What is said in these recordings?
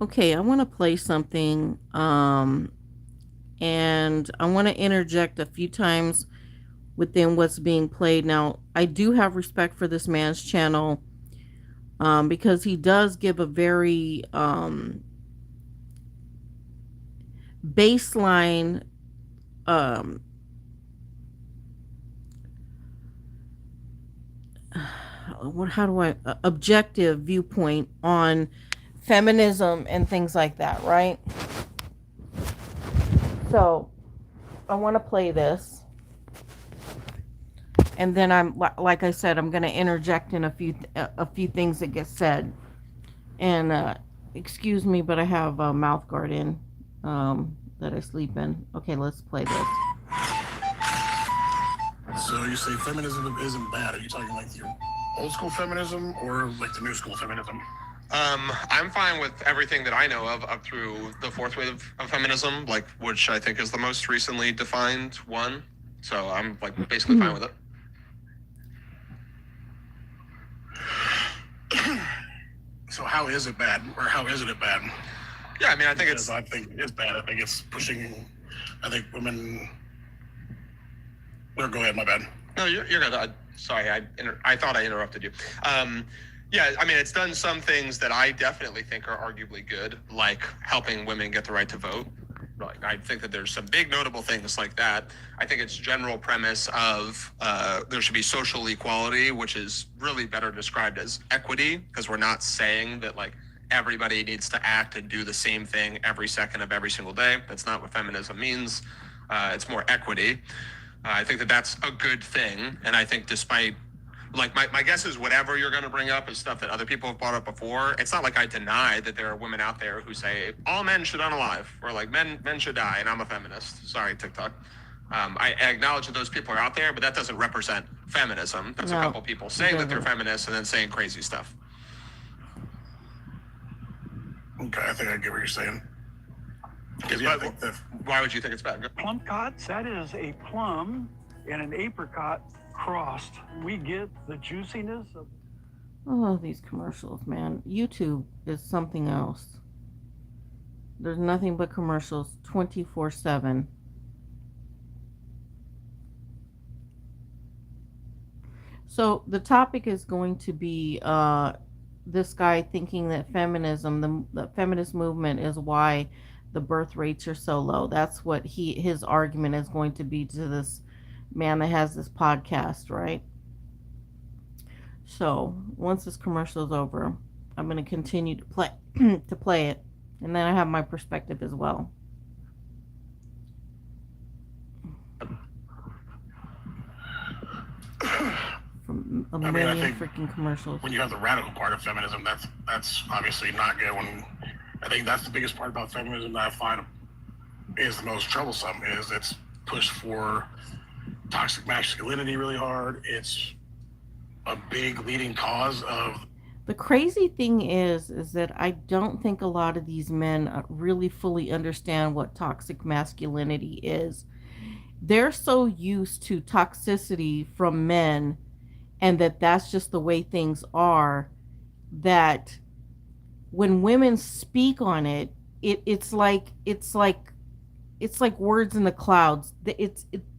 Okay, I want to play something, and I want to interject a few times within what's being played. Now, I do have respect for this man's channel, because he does give a very baseline, um, how do I, objective viewpoint on feminism and things like that, right? So I want to play this, and then like I said, I'm going to interject in a few things that get said. And excuse me, but I have a mouth guard in, that I sleep in. Okay, let's play this. So you say feminism isn't bad. Are you talking like the old school feminism or like the new school feminism? I'm fine with everything that I know of up through the fourth wave of feminism, like which I think is the most recently defined one. So I'm like basically fine with it. So how is it bad, or how isn't it bad? Yeah, I mean, I think I think it's bad. I think it's pushing. I think women. Or go ahead, my bad. No, you're good. Sorry, I thought I interrupted you. Yeah, I mean, it's done some things that I definitely think are arguably good, like helping women get the right to vote. Like, I think that there's some big notable things like that. I think its general premise of there should be social equality, which is really better described as equity, because we're not saying that like everybody needs to act and do the same thing every second of every single day. That's not what feminism means. It's more equity. I think that that's a good thing. And I think despite, like, my guess is whatever you're going to bring up is stuff that other people have brought up before. It's not like I deny that there are women out there who say all men should unalive, or like men should die, and I'm a feminist. Sorry, TikTok. I acknowledge that those people are out there, but that doesn't represent feminism. That's a couple people saying that they're feminists and then saying crazy stuff. Okay, I think I get what you're saying. Why would you think it's bad? Plum cots, that is a plum and an apricot crossed. We get the juiciness of... Oh, these commercials, man. YouTube is something else. There's nothing but commercials 24/7. So the topic is going to be this guy thinking that feminism, the feminist movement, is why the birth rates are so low. That's what his argument is going to be to this man that has this podcast, right? So once this commercial is over, I'm going to continue to play it, and then I have my perspective as well. From a million freaking commercials. When you have the radical part of feminism, that's obviously not good. When I think that's the biggest part about feminism that I find is the most troublesome, is it's pushed for toxic masculinity really hard. It's a big leading cause of... The crazy thing is that I don't think a lot of these men really fully understand what toxic masculinity is. They're so used to toxicity from men, and that's just the way things are, that when women speak on it, it's like words in the clouds.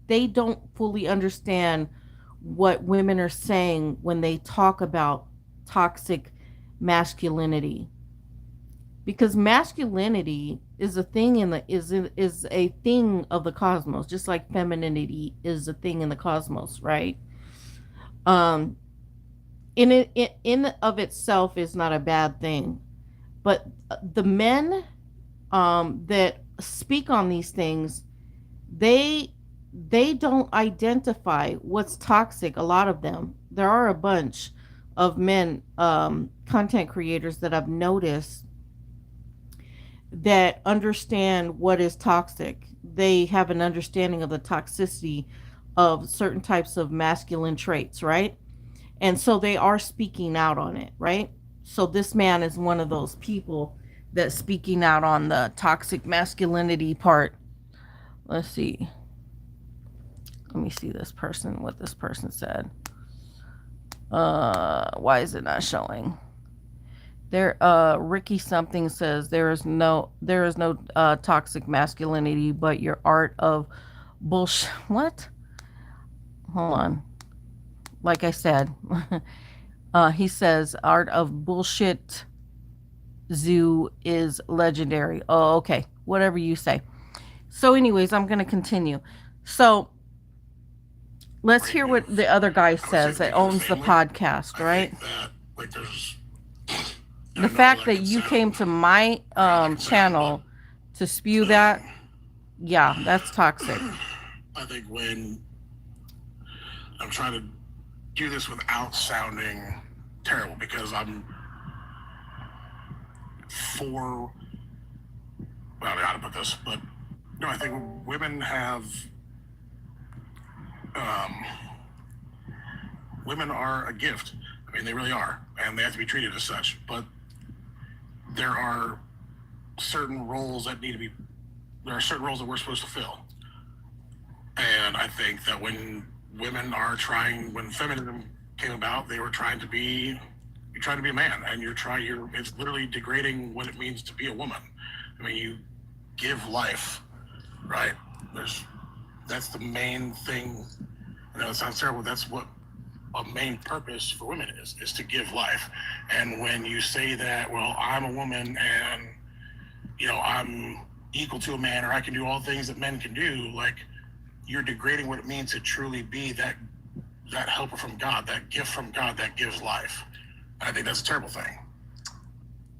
They don't fully understand what women are saying when they talk about toxic masculinity, because masculinity is a thing is a thing of the cosmos, just like femininity is a thing in the cosmos, right? In of itself is not a bad thing, but the men that speak on these things, they don't identify what's toxic. A lot of them, there are a bunch of men, content creators, that I've noticed that understand what is toxic. They have an understanding of the toxicity of certain types of masculine traits, right? And so they are speaking out on it, right? So this man is one of those people that's speaking out on the toxic masculinity part. Let's see. Let me see what this person said. Why is it not showing? There, Ricky something says there is no toxic masculinity, but your art of bullshit. What? Hold on. Like I said, he says art of bullshit zoo is legendary. Oh, okay. Whatever you say. So, anyways, I'm gonna continue. So let's Right? hear what the other guy I would say says the that biggest owns the family. podcast, I right? think that like there's The I know fact that that can you came sound to my how that can sound, but channel to spew that, um, yeah, that's toxic. I think when I'm trying to do this without sounding terrible, because I'm for, well, I don't know how to put this, but no, I think women have, um, women are a gift. I mean, they really are, and they have to be treated as such. But there are certain roles that need to be, there are certain roles that we're supposed to fill. And I think that when women are trying, when feminism came about, they were trying to be, you're trying to be a man, and it's literally degrading what it means to be a woman. I mean, you give life, right? There's, that's the main thing. I know it sounds terrible. That's what a main purpose for women is to give life. And when you say that, well, I'm a woman and, I'm equal to a man, or I can do all things that men can do, like, you're degrading what it means to truly be that helper from God, that gift from God that gives life. I think that's a terrible thing.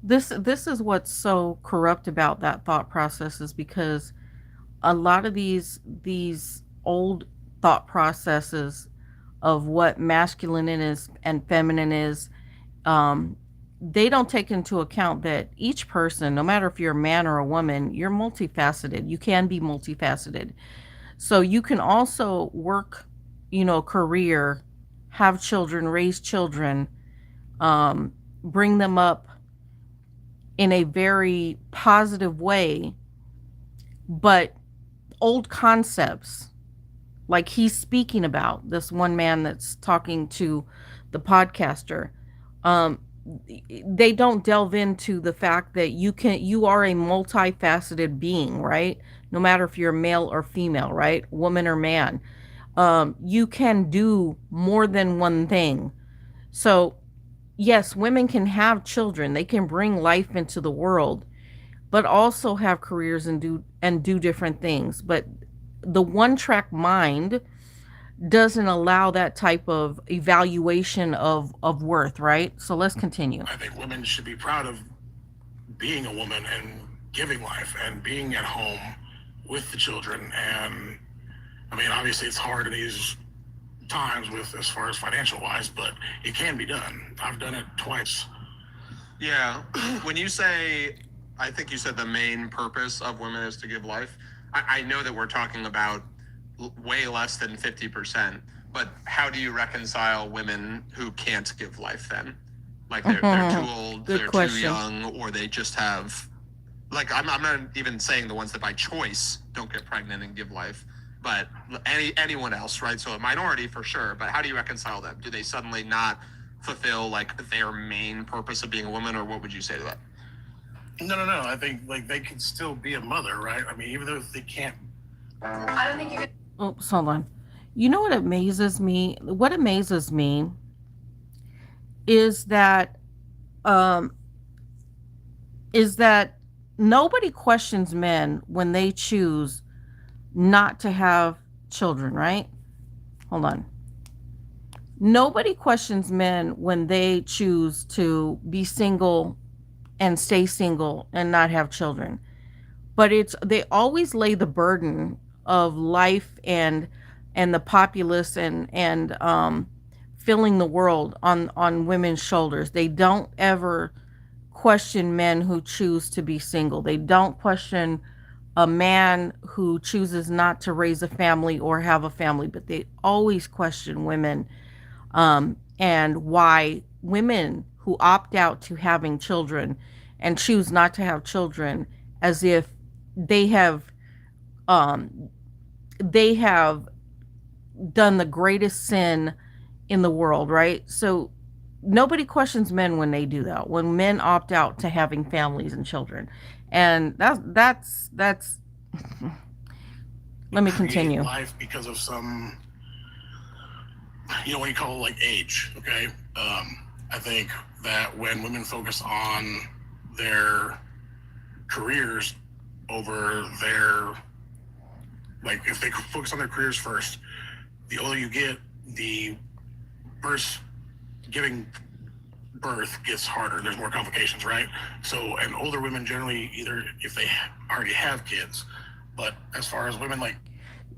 This is what's so corrupt about that thought process is because a lot of these old thought processes of what masculine is and feminine is, um, they don't take into account that each person, no matter if you're a man or a woman, you're multifaceted. You can be multifaceted. So you can also work, career, have children, raise children, bring them up in a very positive way, but old concepts like he's speaking about, this one man that's talking to the podcaster, um they don't delve into the fact that you are a multifaceted being, right? No matter if you're male or female, right? Woman or man, you can do more than one thing. So yes, women can have children, they can bring life into the world, but also have careers and do different things. But the one track mind doesn't allow that type of evaluation of worth, right? So let's continue. I think women should be proud of being a woman and giving life and being at home with the children. And I mean, obviously it's hard in these times with as far as financial wise, but it can be done. I've done it twice. Yeah. When you say, I think you said the main purpose of women is to give life. I know that we're talking about way less than 50%, but how do you reconcile women who can't give life then? Like they're too old, Good they're too question. young, or they just have, like, I'm not even saying the ones that by choice don't get pregnant and give life, but anyone else, right? So a minority for sure, but how do you reconcile them? Do they suddenly not fulfill like their main purpose of being a woman, or what would you say to that? No. I think like they can still be a mother, right? I mean, even though they can't. I don't think you're Oops, hold on. You know what amazes me? What amazes me is that um is that nobody questions men when they choose not to have children, right? Hold on. Nobody questions men when they choose to be single and stay single and not have children. But it's they always lay the burden of life and the populace and filling the world on women's shoulders. They don't ever question men who choose to be single. They don't question a man who chooses not to raise a family or have a family, but they always question women, and why women who opt out to having children and choose not to have children, as if they have um, they have done the greatest sin in the world, right? So nobody questions men when they do that, when men opt out to having families and children. And that's let me Create continue. life because of some, what you call like age. Okay. I think that when women focus on their careers over their, like, if they focus on their careers first, the older you get, the birth, giving birth gets harder. There's more complications, right? So, and older women generally, either if they already have kids, but as far as women, like,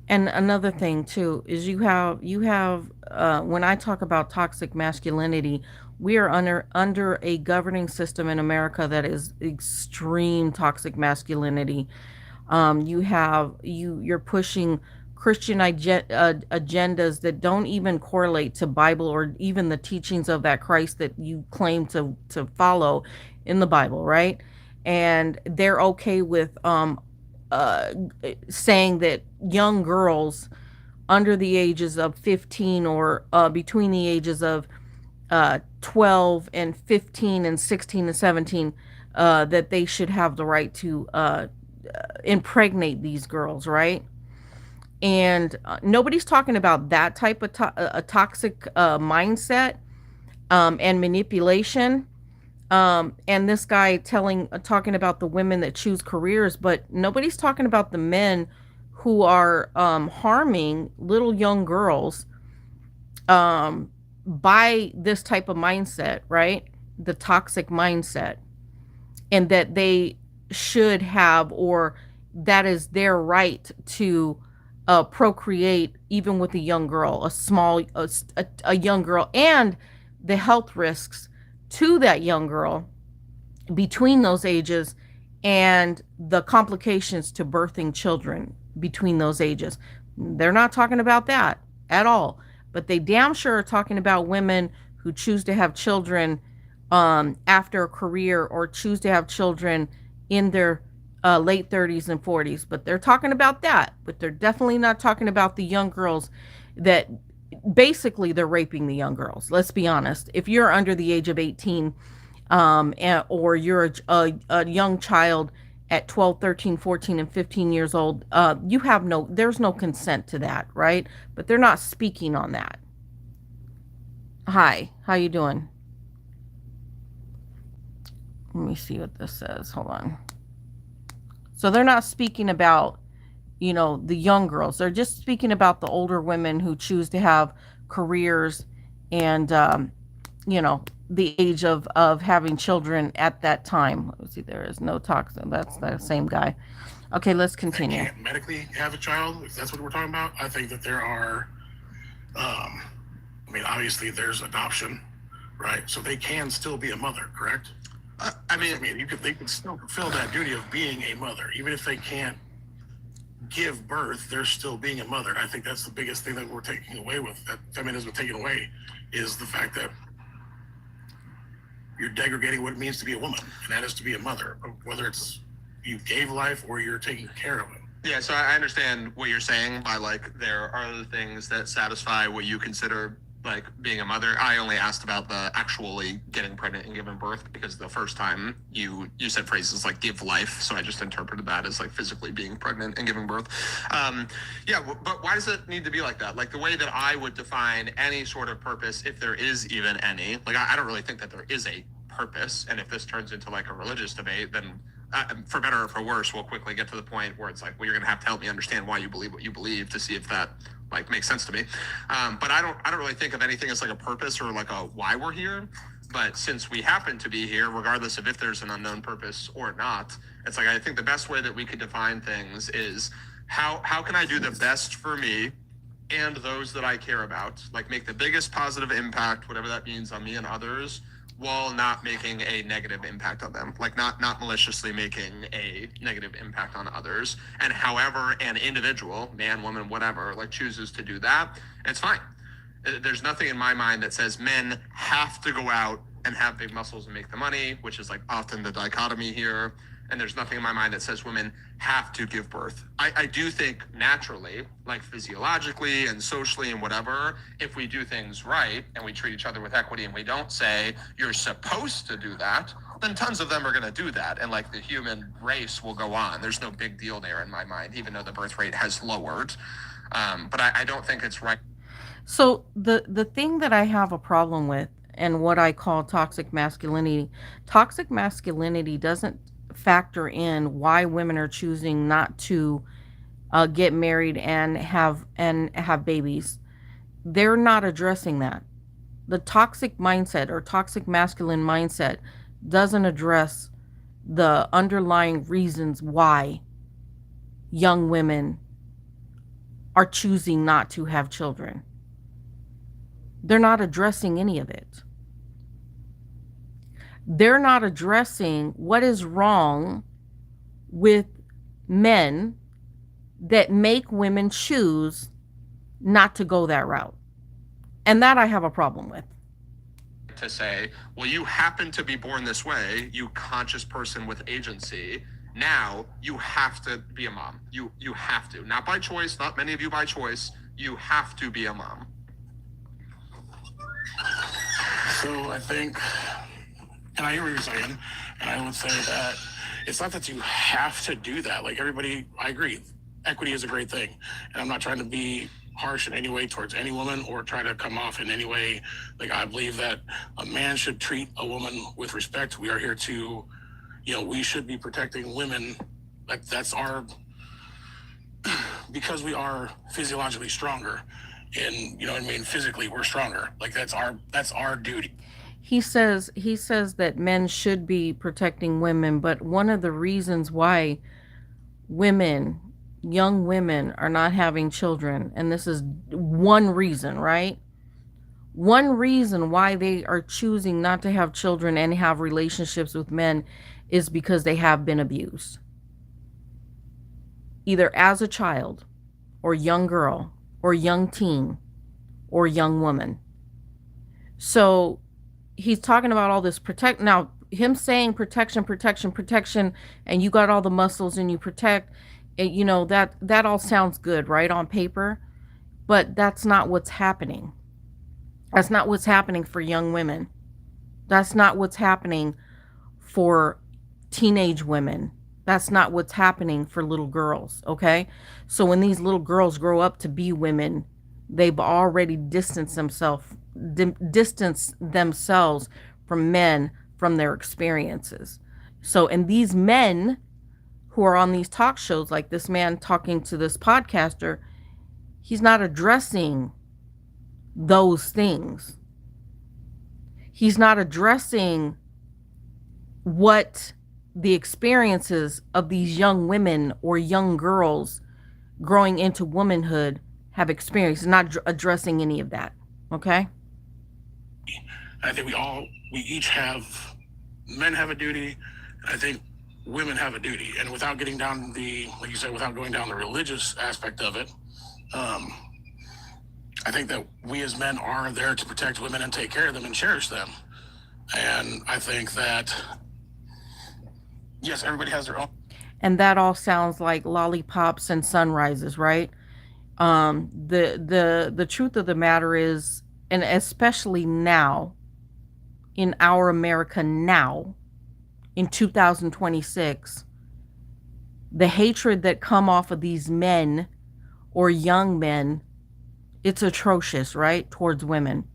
And another thing too is you have when I talk about toxic masculinity, we are under a governing system in America that is extreme toxic masculinity. You're pushing Christian agendas that don't even correlate to Bible or even the teachings of that Christ that you claim to follow in the Bible, right? And they're okay with uh, saying that young girls under the ages of 15 or between the ages of 12 and 15 and 16 and 17 that they should have the right to impregnate these girls, right? And nobody's talking about that type of a toxic mindset and manipulation. And this guy talking about the women that choose careers, but nobody's talking about the men who are harming little young girls by this type of mindset, right? The toxic mindset, and that they should have, or that is their right to procreate even with a young girl, a young girl, and the health risks to that young girl between those ages and the complications to birthing children between those ages. They're not talking about that at all, but they damn sure are talking about women who choose to have children after a career or choose to have children in their late 30s and 40s. But they're talking about that, but they're definitely not talking about the young girls that basically they're raping the young girls. Let's be honest. If you're under the age of 18 or you're a young child at 12, 13, 14, and 15 years old, there's no consent to that, right? But they're not speaking on that. Hi, how you doing? Let me see what this says. Hold on. So they're not speaking about, the young girls. They're just speaking about the older women who choose to have careers and, the age of having children at that time. Let's see, there is no toxin. That's the same guy. Okay, let's continue. They can't medically have a child, if that's what we're talking about. I think that there are, obviously there's adoption, right? So they can still be a mother, correct? They can still fulfill that duty of being a mother, even if they can't give birth. They're still being a mother. And I think that's the biggest thing that we're taking away with that feminism taking away is the fact that you're degrading what it means to be a woman, and that is to be a mother, whether it's you gave life or you're taking care of it. Yeah, so I understand what you're saying by like there are other things that satisfy what you consider like being a mother. I only asked about the actually getting pregnant and giving birth because the first time you said phrases like give life, so I just interpreted that as like physically being pregnant and giving birth. But why does it need to be like that? Like the way that I would define any sort of purpose, if there is even any, like I don't really think that there is a purpose. And if this turns into like a religious debate, then for better or for worse, we'll quickly get to the point where it's like, well, you're going to have to help me understand why you believe what you believe to see if that like makes sense to me. But I don't really think of anything as like a purpose or like a why we're here. But since we happen to be here, regardless of if there's an unknown purpose or not, it's like I think the best way that we could define things is how can I do the best for me and those that I care about, like make the biggest positive impact, whatever that means, on me and others, while not making a negative impact on them, like not maliciously making a negative impact on others. And however an individual, man, woman, whatever, like chooses to do that, it's fine. There's nothing in my mind that says men have to go out and have big muscles and make the money, which is like often the dichotomy here. And there's nothing in my mind that says women have to give birth. I do think naturally, like physiologically and socially and whatever, if we do things right and we treat each other with equity and we don't say you're supposed to do that, then tons of them are going to do that. And like the human race will go on. There's no big deal there in my mind, even though the birth rate has lowered. But I don't think it's right. So the thing that I have a problem with, and what I call toxic masculinity doesn't factor in why women are choosing not to get married and have babies. They're not addressing that. The toxic mindset or toxic masculine mindset doesn't address the underlying reasons why young women are choosing not to have children. They're not addressing any of it. They're not addressing what is wrong with men that make women choose not to go that route. And that I have a problem with. To say, well, you happen to be born this way, you conscious person with agency. Now you have to be a mom. You have to. Not by choice, not many of you by choice. You have to be a mom. So I think, and I hear what you're saying, and I would say that it's not that you have to do that. Like everybody, I agree. Equity is a great thing. And I'm not trying to be harsh in any way towards any woman or try to come off in any way. Like I believe that a man should treat a woman with respect. We are here to, we should be protecting women. Like that's our, because we are physiologically stronger. And physically we're stronger. Like that's our duty. He says that men should be protecting women, but one of the reasons why young women are not having children, and this is one reason, right? One reason why they are choosing not to have children and have relationships with men is because they have been abused. Either as a child or young girl or young teen or young woman. So he's talking about all this now him saying protection, and you got all the muscles and you protect, that all sounds good, right, on paper, but that's not what's happening. That's not what's happening for young women. That's not what's happening for teenage women. That's not what's happening for little girls, okay? So when these little girls grow up to be women, they've already distanced themselves from men, from their experiences. So, and these men who are on these talk shows, like this man talking to this podcaster, he's not addressing those things. He's not addressing what the experiences of these young women or young girls growing into womanhood have experienced, not addressing any of that. Okay? I think we each have, men have a duty. I think women have a duty. And without getting down like you said, without going down the religious aspect of it, I think that we as men are there to protect women and take care of them and cherish them. And I think that, yes, everybody has their own. And that all sounds like lollipops and sunrises, right? The truth of the matter is, and especially now, in our America now, in 2026, the hatred that come off of these men or young men, it's atrocious, right, towards women.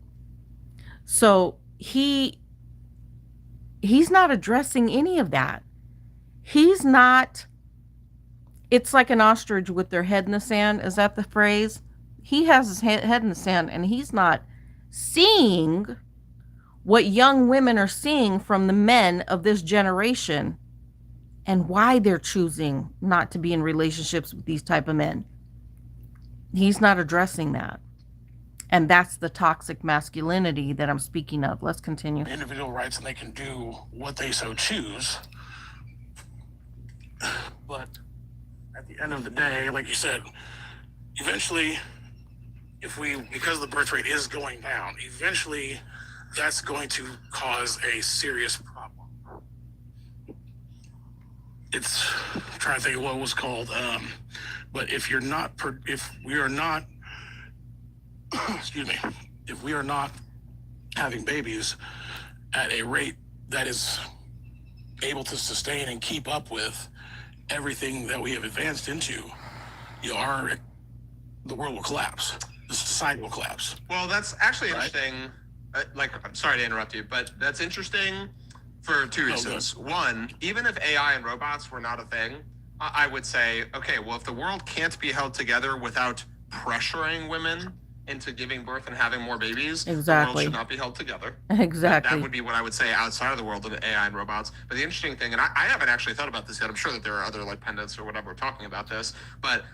So he's not addressing any of that. He's not, it's like an ostrich with their head in the sand. Is that the phrase? He has his head in the sand, and he's not seeing what young women are seeing from the men of this generation and why they're choosing not to be in relationships with these type of men. He's not addressing that. And that's the toxic masculinity that I'm speaking of. Let's continue. Individual rights, and they can do what they so choose. But at the end of the day, like you said, eventually, because the birth rate is going down, eventually that's going to cause a serious problem. it's I'm trying to think of what it was called. But if you're not, if we are not, excuse me, if we are not having babies at a rate that is able to sustain and keep up with everything that we have advanced into, the world will collapse. The society will collapse. Well, that's actually Right. interesting. I'm sorry to interrupt you, but that's interesting for two reasons. One, even if AI and robots were not a thing, I would say, okay, well, if the world can't be held together without pressuring women into giving birth and having more babies, the world Exactly. should not be held together. Exactly. That would be what I would say outside of the world of AI and robots. But the interesting thing, and I haven't actually thought about this yet, I'm sure that there are other like pundits or whatever talking about this, but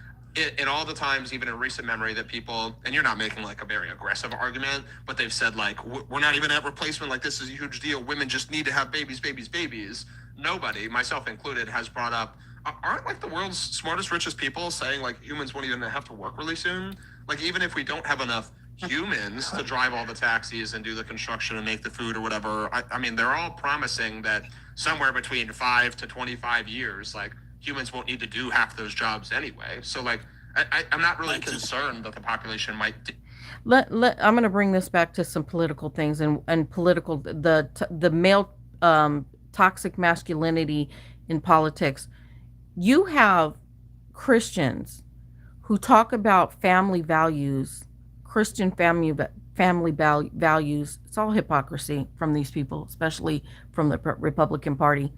in all the times, even in recent memory, that people, and you're not making like a very aggressive argument, but they've said like, we're not even at replacement, like this is a huge deal, women just need to have babies, babies, babies. Nobody, myself included, has brought up, aren't like the world's smartest, richest people saying like humans won't even have to work really soon? Like even if we don't have enough humans to drive all the taxis and do the construction and make the food or whatever, I mean, they're all promising that somewhere between 5 to 25 years, like humans won't need to do half those jobs anyway. So like, I'm not really concerned that the population might. I'm going to bring this back to some political things and political, the male toxic masculinity in politics. You have Christians who talk about family values, Christian family values. It's all hypocrisy from these people, especially from the Republican Party.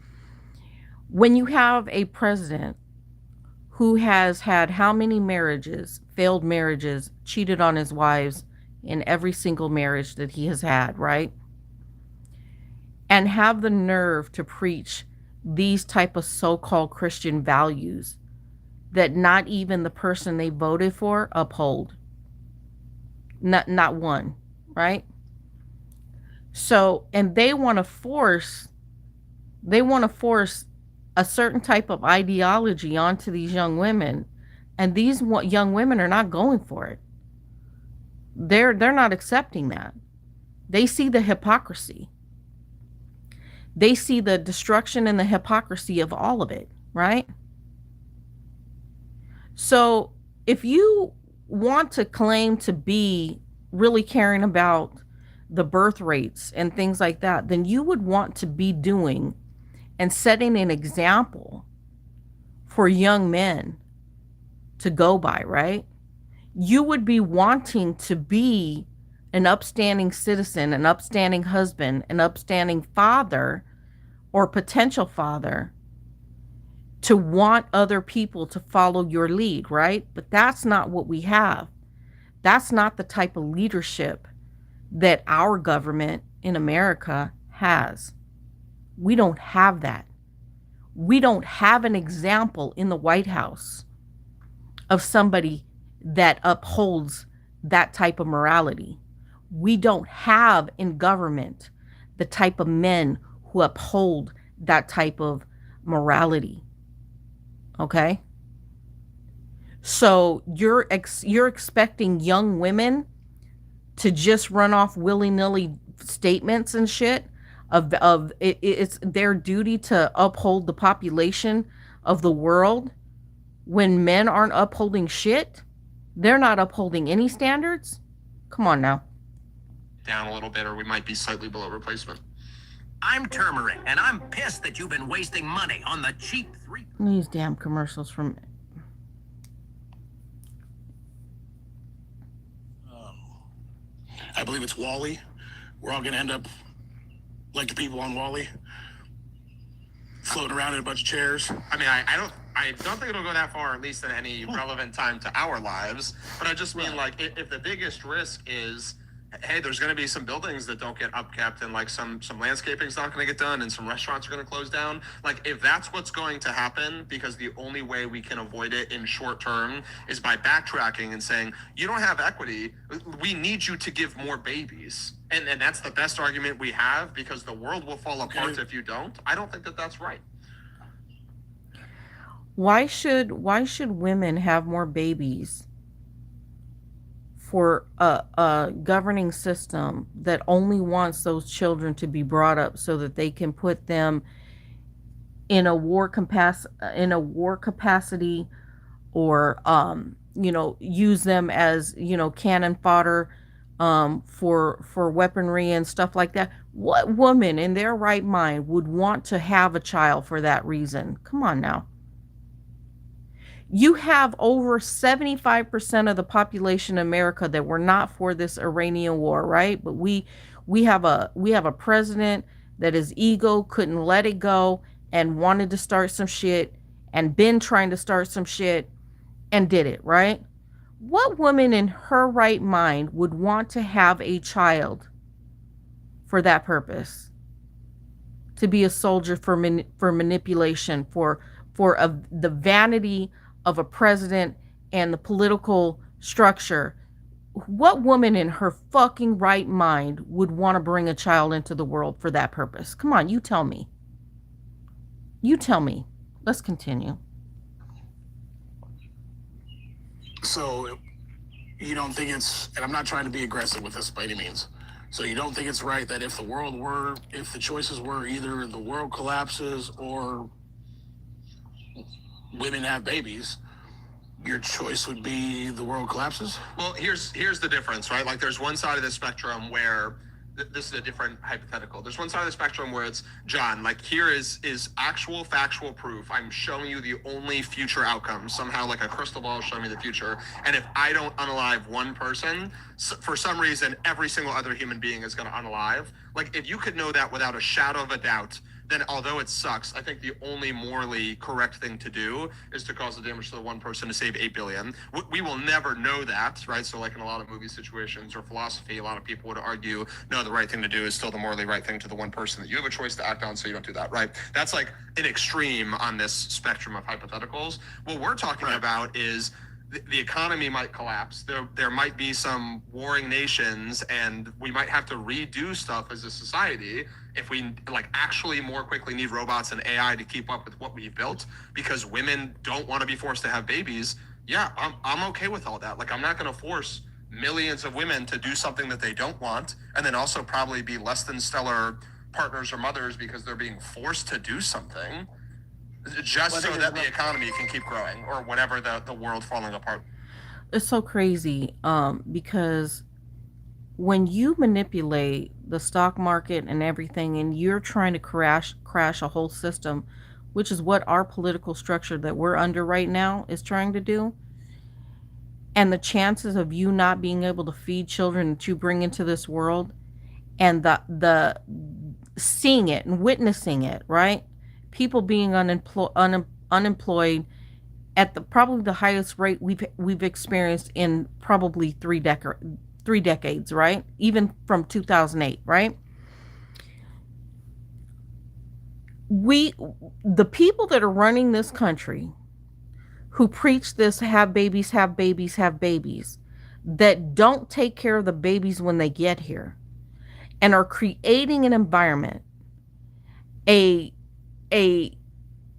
When you have a president who has had how many marriages, failed marriages, cheated on his wives in every single marriage that he has had, right? And have the nerve to preach these type of so-called Christian values that not even the person they voted for uphold. Not one, right? So, and they want to force a certain type of ideology onto these young women, and these young women are not going for it. They're not accepting that. They see the hypocrisy. They see the destruction and the hypocrisy of all of it, right? So if you want to claim to be really caring about the birth rates and things like that, then you would want to be doing and setting an example for young men to go by, right? You would be wanting to be an upstanding citizen, an upstanding husband, an upstanding father or potential father, to want other people to follow your lead, right? But that's not what we have. That's not the type of leadership that our government in America has. We don't have that. We don't have an example in the White House of somebody that upholds that type of morality. We don't have in government the type of men who uphold that type of morality. Okay? So you're expecting young women to just run off willy-nilly statements and shit of it's their duty to uphold the population of the world when men aren't upholding shit? They're not upholding any standards? Come on now. Down a little bit, or we might be slightly below replacement. I'm Turmeric, and I'm pissed that you've been wasting money on the cheap These damn commercials from... I believe it's Wall-E. We're all going to end up like the people on Wall-E, floating around in a bunch of chairs. I mean, I don't think it'll go that far, at least in any relevant time to our lives. But I just mean, like, if the biggest risk is, hey, there's going to be some buildings that don't get upkept, and like some landscaping's not going to get done, and some restaurants are going to close down. Like, if that's what's going to happen, because the only way we can avoid it in short term is by backtracking and saying, you don't have equity, we need you to give more babies. And that's the best argument we have, because the world will fall apart if you don't. I don't think that that's right. Why should women have more babies for a governing system that only wants those children to be brought up so that they can put them in a war capacity, or use them as cannon fodder, for weaponry and stuff like that. What woman in their right mind would want to have a child for that reason? Come on now. You have over 75% of the population in America that were not for this Iranian war, right? But we have a president that his ego couldn't let it go and wanted to start some shit, and been trying to start some shit, and did it, right? What woman in her right mind would want to have a child for that purpose? To be a soldier for manipulation, for the vanity of a president and the political structure. What woman in her fucking right mind would want to bring a child into the world for that purpose? Come on, you tell me. You tell me. Let's continue. So you don't think it's, and I'm not trying to be aggressive with this by any means. So you don't think it's right that if the choices were either the world collapses or women have babies, your choice would be the world collapses? Well, here's the difference, right? Like, there's one side of the spectrum where this is a different hypothetical. There's one side of the spectrum where it's, John, like, here is actual factual proof. I'm showing you the only future outcome. Somehow, like a crystal ball showing me the future. And if I don't unalive one person, for some reason, every single other human being is going to unalive. Like, if you could know that without a shadow of a doubt, then although it sucks, I think the only morally correct thing to do is to cause the damage to the one person to save 8 billion. We will never know that, right? So like in a lot of movie situations or philosophy, a lot of people would argue, no, the right thing to do is still the morally right thing to the one person that you have a choice to act on, so you don't do that, right? That's like an extreme on this spectrum of hypotheticals. What we're talking about is the economy might collapse. There might be some warring nations, and we might have to redo stuff as a society if we like actually more quickly need robots and AI to keep up with what we've built, because women don't want to be forced to have babies. Yeah, I'm okay with all that. Like, I'm not going to force millions of women to do something that they don't want, and then also probably be less than stellar partners or mothers because they're being forced to do something, just so that the economy can keep growing, or whatever the world falling apart. It's so crazy, because when you manipulate the stock market and everything, and you're trying to crash a whole system, which is what our political structure that we're under right now is trying to do, and the chances of you not being able to feed children that you bring into this world, and the seeing it and witnessing it, right? People being unemployed at probably the highest rate we've experienced in probably three decades, right? Even from 2008, right? The people that are running this country, who preach this have babies, that don't take care of the babies when they get here, and are creating an environment, a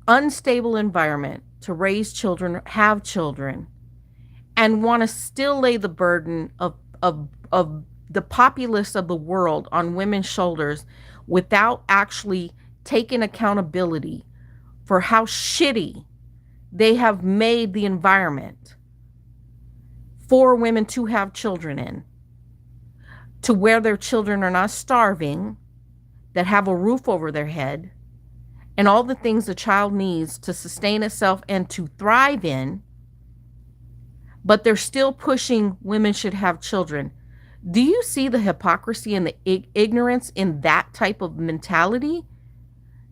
unstable environment to raise children, have children, and want to still lay the burden of the populace of the world on women's shoulders without actually taking accountability for how shitty they have made the environment for women to have children in, to where their children are not starving, that have a roof over their head, and all the things a child needs to sustain itself and to thrive in, but they're still pushing women should have children. Do you see the hypocrisy and the ignorance in that type of mentality?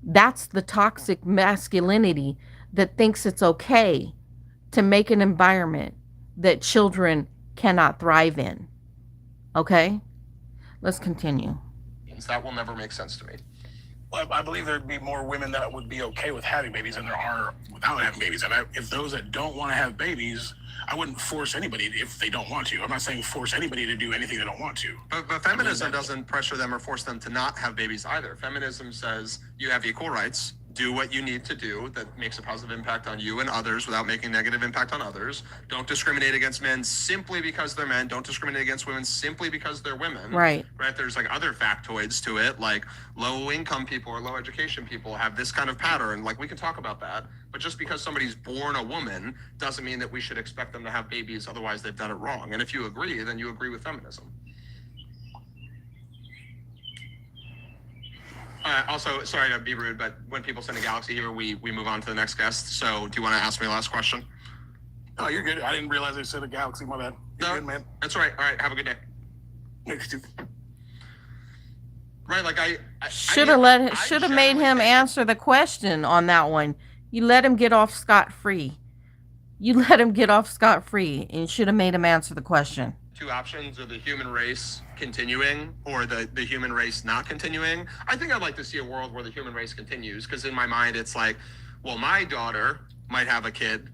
That's the toxic masculinity that thinks it's okay to make an environment that children cannot thrive in. Okay? Let's continue. That will never make sense to me. Well, I believe there'd be more women that would be okay with having babies than there are without having babies. And if those that don't want to have babies, I wouldn't force anybody if they don't want to. I'm not saying force anybody to do anything they don't want to. But feminism doesn't pressure them or force them to not have babies either. Feminism says you have equal rights. do what you need to do that makes a positive impact on you and others without making negative impact on others. Don't discriminate against men simply because they're men. Don't discriminate against women simply because they're women. Right. There's like other factoids to it, like low income people or low education people have this kind of pattern. Like we can talk about that, but just because somebody's born a woman doesn't mean that we should expect them to have babies. Otherwise they've done it wrong. And if you agree, then you agree with feminism. Also, sorry to be rude, but when people send a galaxy here, we move on to the next guest. So do you want to ask me a last question? Oh, you're good. I didn't realize they said a galaxy. My bad. You're good, man. That's all right. All right. Have a good day. Next two. Right. Like should have made him answer the question on that one. You let him get off scot-free. And should have made him answer the question. Two options are the human race continuing or the human race not continuing. I think I'd like to see a world where the human race continues, because in my mind it's like, well, my daughter might have a kid,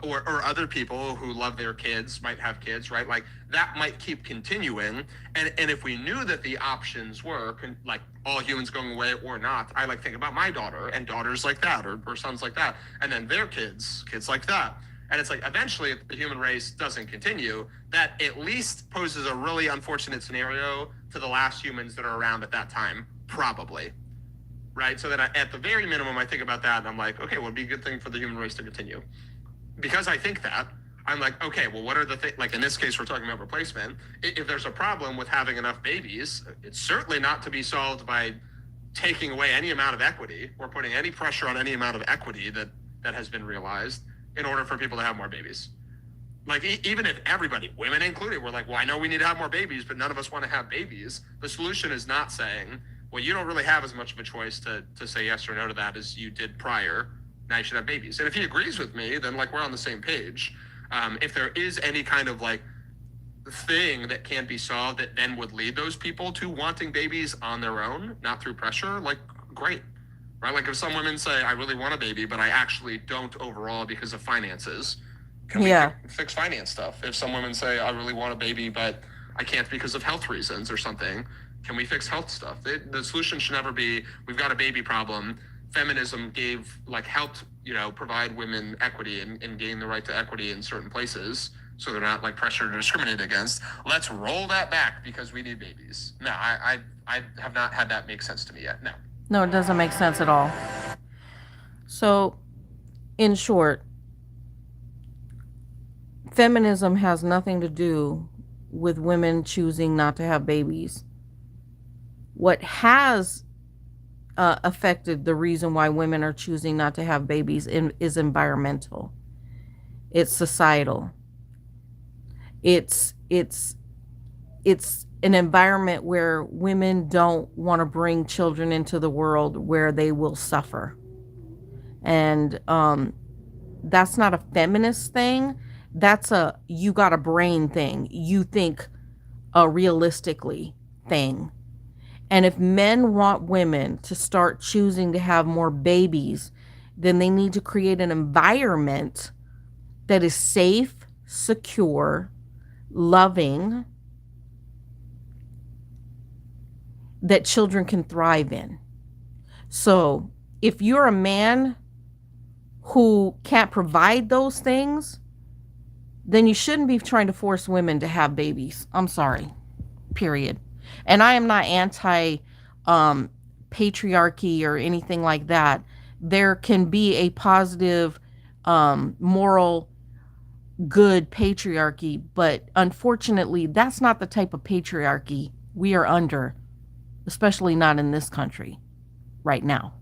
or other people who love their kids might have kids, right? Like that might keep continuing. And if we knew that the options were like all humans going away or not, I like think about my daughter and daughters like that, or sons like that, and then their kids like that. And it's like, eventually, if the human race doesn't continue, that at least poses a really unfortunate scenario to the last humans that are around at that time, probably. Right? So then at the very minimum, I think about that and I'm like, okay, well, it'd be a good thing for the human race to continue. Because I think that, I'm like, okay, well, what are the things, like in this case, we're talking about replacement. If there's a problem with having enough babies, it's certainly not to be solved by taking away any amount of equity or putting any pressure on any amount of equity that has been realized in order for people to have more babies. Like even if everybody, women included, were like, well, I know we need to have more babies, but none of us want to have babies. The solution is not saying, well, you don't really have as much of a choice to say yes or no to that as you did prior. Now you should have babies. And if he agrees with me, then like we're on the same page. If there is any kind of like thing that can be solved that then would lead those people to wanting babies on their own, not through pressure, like great. Right? Like if some women say, I really want a baby, but I actually don't overall because of finances, can we fix finance stuff? If some women say, I really want a baby, but I can't because of health reasons or something, can we fix health stuff? The solution should never be, we've got a baby problem. Feminism helped, provide women equity and gain the right to equity in certain places, so they're not like pressured or discriminated against. Let's roll that back because we need babies. No, I have not had that make sense to me yet. No, it doesn't make sense at all. So, in short, feminism has nothing to do with women choosing not to have babies. What has affected the reason why women are choosing not to have babies is environmental. It's societal. It's an environment where women don't want to bring children into the world where they will suffer. And that's not a feminist thing. That's a you got a brain thing. You think realistically thing. And if men want women to start choosing to have more babies, then they need to create an environment that is safe, secure, loving, that children can thrive in. So if you're a man who can't provide those things, then you shouldn't be trying to force women to have babies. I'm sorry. Period. And I am not anti patriarchy or anything like that. There can be a positive, moral, good patriarchy, but unfortunately, that's not the type of patriarchy we are under, especially not in this country right now.